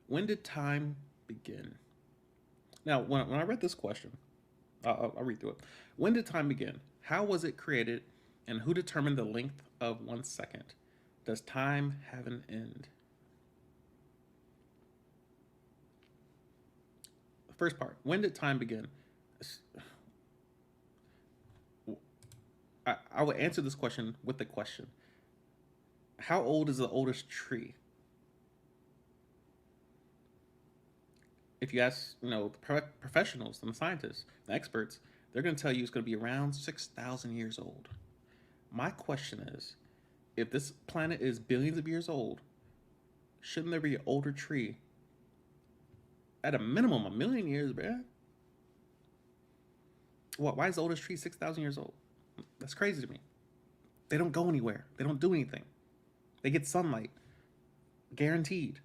When did time begin? Now, when I read this question, I'll read through it. When did time begin? How was it created? And who determined the length of 1 second? Does time have an end? The first part. When did time begin? I would answer this question with the question: how old is the oldest tree? If you ask, the professionals and the scientists, the experts, they're going to tell you it's going to be around 6,000 years old. My question is, if this planet is billions of years old, shouldn't there be an older tree? At a minimum, a million years, man. Why is the oldest tree 6,000 years old? That's crazy to me. They don't go anywhere. They don't do anything. They get sunlight, guaranteed.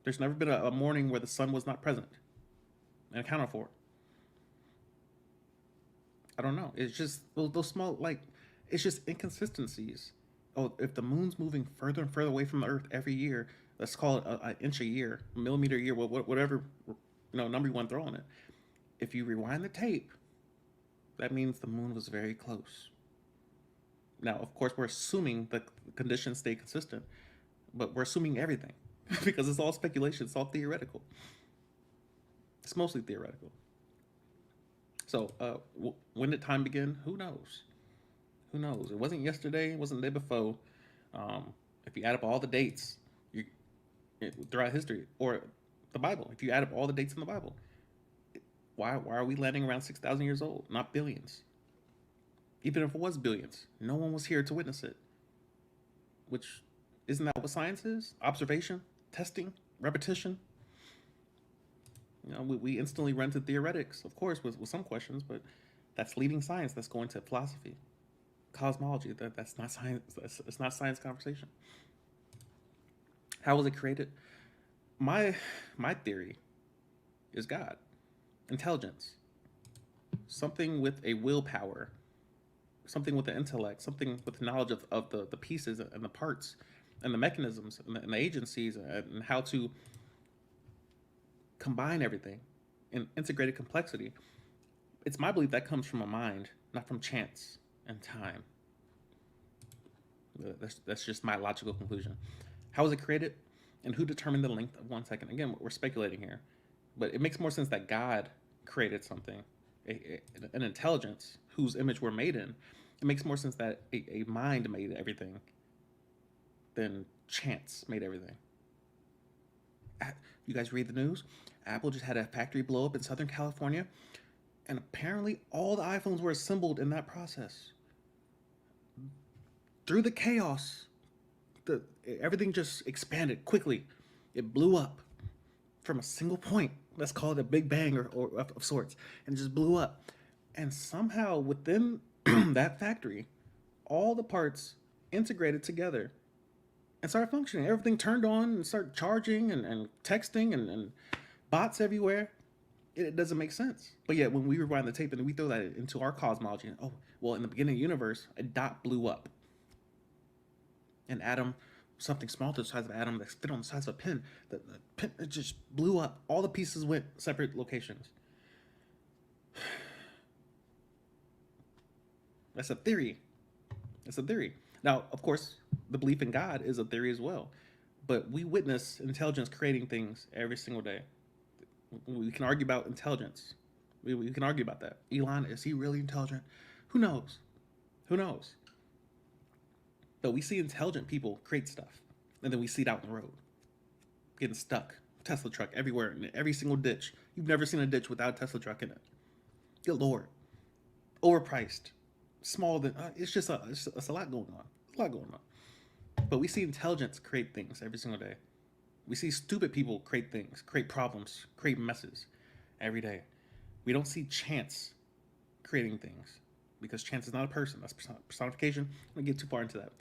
There's never been a morning where the sun was not present and accounted for. I don't know. It's just those small, like, it's just inconsistencies. Oh, if the moon's moving further and further away from the Earth every year, let's call it an inch a year, a millimeter a year, whatever number you want to throw on it. If you rewind the tape, that means the moon was very close. Now, of course, we're assuming the conditions stay consistent, but we're assuming everything because it's all speculation. It's all theoretical. It's mostly theoretical. So, when did time begin? Who knows? Who knows? It wasn't yesterday. It wasn't the day before. If you add up all the dates throughout history, or the Bible, if you add up all the dates in the Bible, why are we landing around 6,000 years old, not billions? Even if it was billions, no one was here to witness it. Which isn't that what science is? Observation, testing, repetition. We instantly run to theoretics, of course, with some questions, but that's leading science. That's going to philosophy, cosmology. That's not science. It's not science conversation. How was it created? My theory is God, intelligence, something with a willpower, something with the intellect, something with knowledge of the pieces and the parts and the mechanisms and the agencies and how to combine everything in integrated complexity. It's my belief that comes from a mind, not from chance and time. That's just my logical conclusion. How was it created? And who determined the length of 1 second? Again, we're speculating here, but it makes more sense that God created something, an intelligence whose image we're made in. It makes more sense that a mind made everything than chance made everything. You guys read the news? Apple just had a factory blow up in Southern California, and apparently all the iPhones were assembled in that process. Through the chaos, the everything just expanded quickly. It blew up from a single point. Let's call it a big bang or of sorts, and it just blew up. And somehow within that factory, all the parts integrated together and started functioning. Everything turned on and started charging and texting and bots everywhere. It doesn't make sense. But yet, when we rewind the tape and we throw that into our cosmology, oh, well, in the beginning of the universe, a dot blew up. An atom, something small to the size of an atom that fit on the size of a pin, the pin it just blew up. All the pieces went separate locations. That's a theory. It's a theory. Now, of course, the belief in God is a theory as well. But we witness intelligence creating things every single day. We can argue about intelligence. We can argue about that. Elon, is he really intelligent? Who knows? Who knows? But we see intelligent people create stuff, and then we see it out in the road, getting stuck. Tesla truck everywhere, in every single ditch. You've never seen a ditch without a Tesla truck in it. Good lord, overpriced, small. It's just it's a lot going on. A lot going on. But we see intelligence create things every single day. We see stupid people create things, create problems, create messes every day. We don't see chance creating things because chance is not a person. That's personification. I'm gonna get too far into that.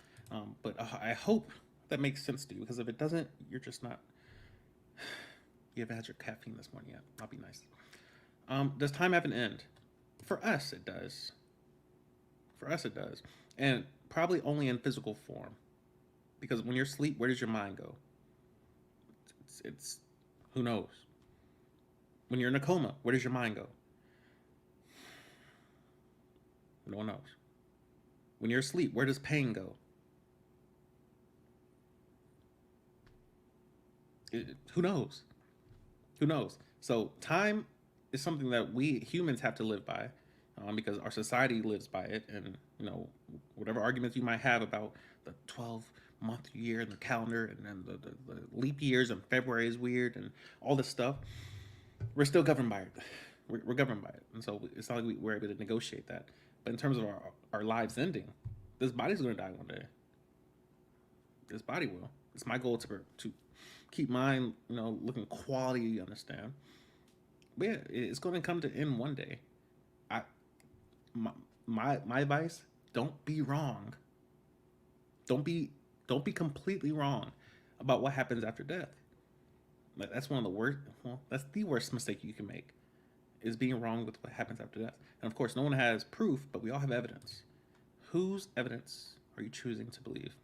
But I hope that makes sense to you, because if it doesn't, you're just not. You haven't had your caffeine this morning yet. I'll be nice. Does time have an end? For us, it does. For us, it does. And probably only in physical form. Because when you're asleep, where does your mind go? It's Who knows? When you're in a coma, where does your mind go? No one knows. When you're asleep, where does pain go? Who knows? Who knows? So time is something that we humans have to live by, because our society lives by it. And whatever arguments you might have about the 12-month year and the calendar, and then the leap years and February is weird and all this stuff, we're still governed by it. We're governed by it, and so it's not like we're able to negotiate that. But in terms of our lives ending, this body's going to die one day. This body will. It's my goal to keep mine, looking quality. You understand? But yeah, it's going to come to end one day. I my my advice: don't be wrong. Don't be don't be completely wrong about what happens after death. Like, that's one of the worst. Well, that's the worst mistake you can make, is being wrong with what happens after death. And of course, no one has proof, but we all have evidence. Whose evidence are you choosing to believe?